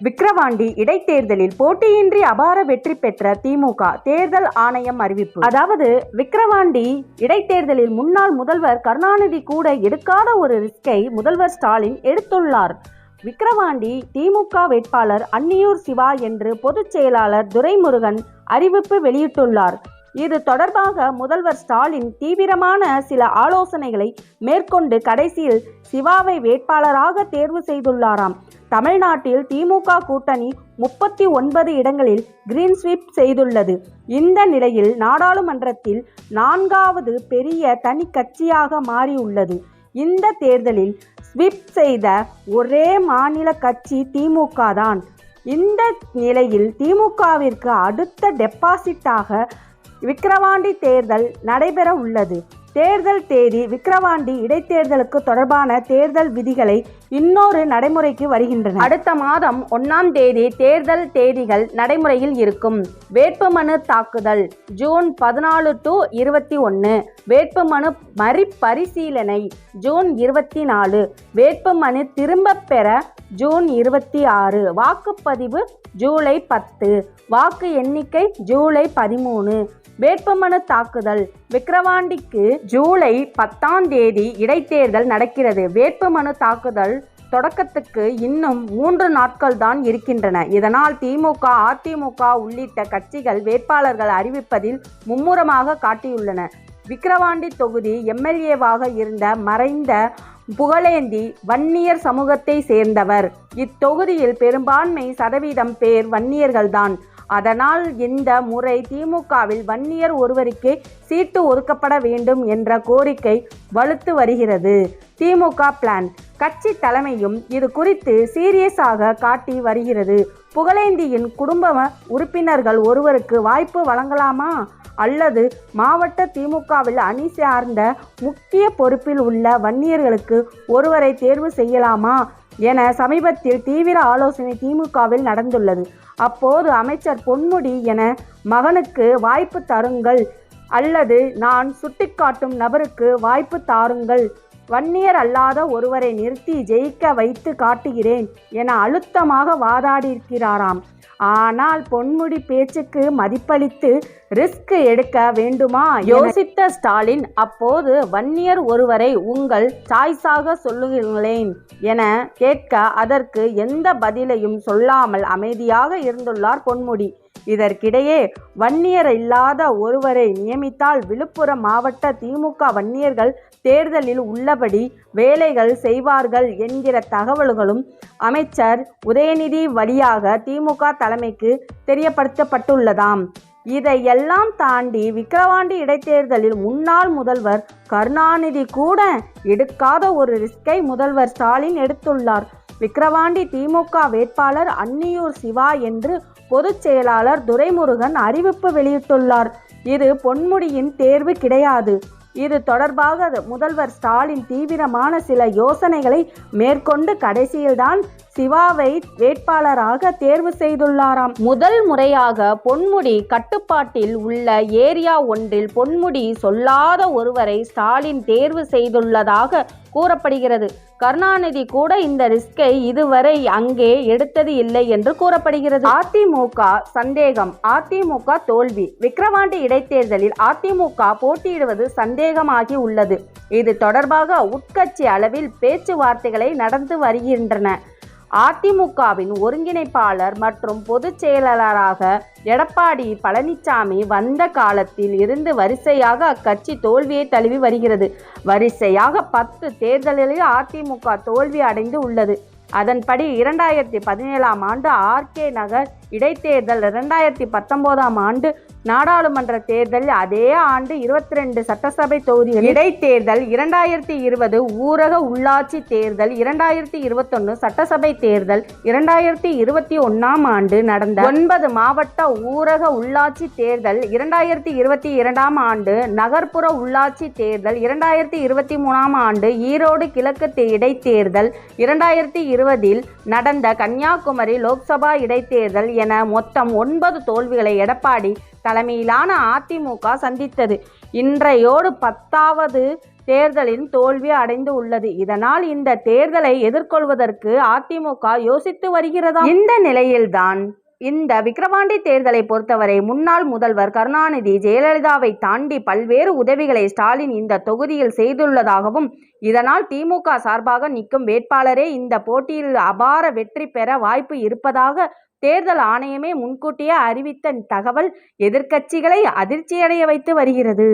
விக்கிரவாண்டி இடைத்தேர்தலில் போட்டியின்றி அபார வெற்றி பெற்ற திமுக தேர்தல் ஆணையம் அறிவிப்பு. அதாவது விக்கிரவாண்டி இடைத்தேர்தலில் முன்னாள் முதல்வர் கருணாநிதி கூட எடுக்காத ஒரு ரிஸ்கை முதல்வர் ஸ்டாலின் எடுத்துள்ளார். விக்கிரவாண்டி திமுக வேட்பாளர் அன்னியூர் சிவா என்று பொதுச் செயலாளர் துரைமுருகன் அறிவிப்பு வெளியிட்டுள்ளார். இது தொடர்பாக முதல்வர் ஸ்டாலின் தீவிரமான சில ஆலோசனைகளை மேற்கொண்டு கடைசியில் சிவாவை வேட்பாளராக தேர்வு செய்துள்ளாராம். தமிழ்நாட்டில் திமுக கூட்டணி 39 இடங்களில் கிரீன் ஸ்வீப் செய்துள்ளது. இந்த நிலையில் நாடாளுமன்றத்தில் 4வது பெரிய தனி கட்சியாக மாறியுள்ளது. இந்த தேர்தலில் ஸ்வீப் செய்த ஒரே மாநில கட்சி திமுக தான். இந்த நிலையில் திமுகவிற்கு அடுத்த டெபாசிட்டாக விக்கிரவாண்டி தேர்தல் நடைபெற உள்ளது. தேர்தல் தேதி விக்கிரவாண்டி இடைத்தேர்தலுக்கு தொடர்பான தேர்தல் விதிகளை இன்னொரு நடைமுறைக்கு வருகின்றன. அடுத்த மாதம் 1ஆம் தேதி தேர்தல் தேதிகள் நடைமுறையில் இருக்கும். வேட்புமனு தாக்குதல் ஜூன் 14 to 21, வேட்புமனு மறுபரிசீலனை ஜூன் 24, வேட்புமனு திரும்ப பெற ஜூன் 26, வாக்குப்பதிவு ஜூலை 10, வாக்கு எண்ணிக்கை ஜூலை 13. வேட்புமனு தாக்குதல் விக்கிரவாண்டிக்கு ஜூலை 10ஆம் தேதி இடைத்தேர்தல் நடக்கிறது. வேட்புமனு தாக்குதல் தொடக்கத்துக்கு இன்னும் 3 நாட்கள் தான் இருக்கின்றன. இதனால் திமுக, அதிமுக உள்ளிட்ட கட்சிகள் வேட்பாளர்கள் அறிவிப்பதில் மும்முரமாக காட்டியுள்ளன. விக்கிரவாண்டி தொகுதி எம்எல்ஏவாக இருந்த மறைந்த புகழேந்தி வன்னியர் சமூகத்தை சேர்ந்தவர். இத்தொகுதியில் பெரும்பான்மை சதவீதம் பேர் வன்னியர்கள்தான். அதனால் இந்த முறை திமுகவில் வன்னியர் ஒருவருக்கே சீட்டு ஒதுக்கப்பட வேண்டும் என்ற கோரிக்கை வலுத்து வருகிறது. திமுக பிளான் கட்சி தலைமையும் இது குறித்து சீரியஸாக காட்டி வருகிறது. புகழேந்தியின் குடும்ப உறுப்பினர்கள் ஒருவருக்கு வாய்ப்பு வழங்கலாமா அல்லது மாவட்ட திமுகவில் அணி சார்ந்த முக்கிய பொறுப்பில் உள்ள வன்னியர்களுக்கு ஒருவரை தேர்வு செய்யலாமா என சமீபத்தில் தீவிர ஆலோசனை திமுகவில் நடந்துள்ளது. அப்போது அமைச்சர் பொன்முடி என மகனுக்கு வாய்ப்பு தருங்கள் அல்லது நான் சுட்டிக்காட்டும் நபருக்கு வாய்ப்பு தாருங்கள், வன்னியர் அல்லாத ஒருவரை நிறுத்தி ஜெயிக்க வைத்து காட்டுகிறேன் என அழுத்தமாக வாதாடியிருக்கிறாராம். ஆனால் பொன்முடி பேச்சுக்கு மதிப்பளித்து ரிஸ்க் எடுக்க வேண்டுமா யோசித்த ஸ்டாலின் அப்போது வன்னியர் ஒருவரை உங்கள் சாய்ஸாக சொல்லுங்களேன் என கேட்க அதற்கு எந்த பதிலையும் சொல்லாமல் அமைதியாக இருந்துள்ளார் பொன்முடி. இதற்கிடையே வன்னியர் இல்லாத ஒருவரை நியமித்தால் விழுப்புரம் மாவட்ட திமுக வன்னியர்கள் தேர்தலில் உள்ளபடி வேலைகள் செய்வார்கள் என்கிற தகவல்களும் அமைச்சர் உதயநிதி வழியாக திமுக தலைமைக்கு தெரியப்படுத்தப்பட்டுள்ளதாம். இதையெல்லாம் தாண்டி விக்கிரவாண்டி இடைத்தேர்தலில் முன்னாள் முதல்வர் கருணாநிதி கூட எடுக்காத ஒரு ரிஸ்கை முதல்வர் ஸ்டாலின் எடுத்துள்ளார். விக்கிரவாண்டி திமுக வேட்பாளர் அன்னியூர் சிவா என்று பொதுச் செயலாளர் துரைமுருகன் அறிவிப்பு வெளியிட்டுள்ளார். இது பொன்முடியின் தேர்வு கிடையாது. இது தொடர்பாக முதல்வர் ஸ்டாலின் தீவிரமான சில யோசனைகளை மேற்கொண்டு கடைசியில்தான் சிவாவை வேட்பாளராக தேர்வு செய்துள்ளாராம். முதல் முறையாக பொன்முடி கட்டுப்பாட்டில் உள்ள ஏரியா ஒன்றில் பொன்முடி சொல்லாத ஒருவரை ஸ்டாலின் தேர்வு செய்துள்ளதாக கூறப்படுகிறது. கருணாநிதி கூட இந்த ரிஸ்கை இதுவரை அங்கே எடுத்தது இல்லை என்று கூறப்படுகிறது. அதிமுக சந்தேகம், அதிமுக தோல்வி. விக்கிரவாண்டி இடைத்தேர்தலில் அதிமுக போட்டியிடுவது சந்தேகமாகி உள்ளது. இது தொடர்பாக உட்கட்சி அளவில் பேச்சுவார்த்தைகளை நடந்து வருகின்றன. அதிமுகவின் ஒருங்கிணைப்பாளர் மற்றும் பொதுச் செயலாளராக எடப்பாடி பழனிசாமி வந்த காலத்தில் இருந்து வரிசையாக அக்கட்சி தோல்வியை தழுவி வருகிறது. வரிசையாக 10 தேர்தலில் அதிமுக தோல்வி அடைந்து உள்ளது. அதன்படி 2017ஆம் ஆண்டு ஆர்கே நகர் இடைத்தேர்தல், 2019ஆம் ஆண்டு நாடாளுமன்ற தேர்தல், அதே ஆண்டு 22 சட்டசபை தொகுதிகள் இடைத்தேர்தல், 2020 ஊரக உள்ளாட்சி தேர்தல், 2021 சட்டசபை தேர்தல், 2021ஆம் ஆண்டு நடந்த 9 மாவட்ட ஊரக உள்ளாட்சி தேர்தல், 2022ஆம் ஆண்டு நகர்ப்புற உள்ளாட்சி தேர்தல், 2023ஆம் ஆண்டு ஈரோடு கிழக்கு இடைத்தேர்தல், 2020இல் நடந்த கன்னியாகுமரி லோக்சபா இடைத்தேர்தல் என மொத்தம் 9 தோல்விகளை எடப்பாடி தலைமையிலான அதிமுக சந்தித்தது. இன்றையோடு 10வது தேர்தலின் தோல்வி அடைந்து உள்ளது. இதனால் இந்த தேர்தலை எதிர்கொள்வதற்கு அதிமுக யோசித்து வருகிறதா? இந்த நிலையில்தான் இந்த விக்கிரவாண்டி தேர்தலை பொறுத்தவரை முன்னாள் முதல்வர் கருணாநிதி ஜெயலலிதாவை தாண்டி பல்வேறு உதவிகளை ஸ்டாலின் இந்த தொகுதியில் செய்துள்ளதாகவும், இதனால் திமுக சார்பாக நிற்கும் வேட்பாளரே இந்த போட்டியில் அபார வெற்றி பெற வாய்ப்பு இருப்பதாக தேர்தல் ஆணையமே முன்கூட்டியே அறிவித்த தகவல் எதிர்க்கட்சிகளை அதிர்ச்சியடைய வைத்து வருகிறது.